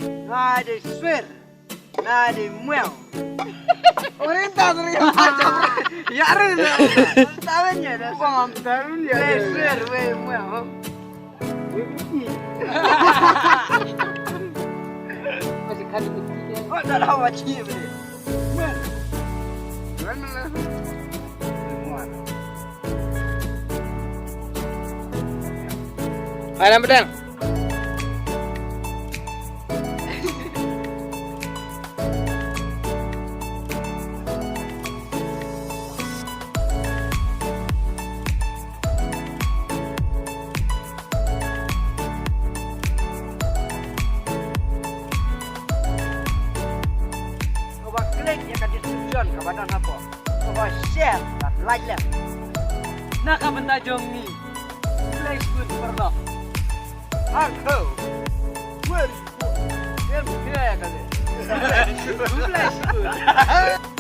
Nade swear. Nade meow. Orientas macam. Ya rin. Tawanya dah. Paham tarun ya. Swear we meow. Masih kali kecil. Oh, dah lawa cip ni. Mana? Mana pedang? Coba klik ya kat description kepada apa. Coba share dan like lah. Nak apa benda jong ni? Flash good pernah. Aku. Where is good? Dia kaya kali. Flash good.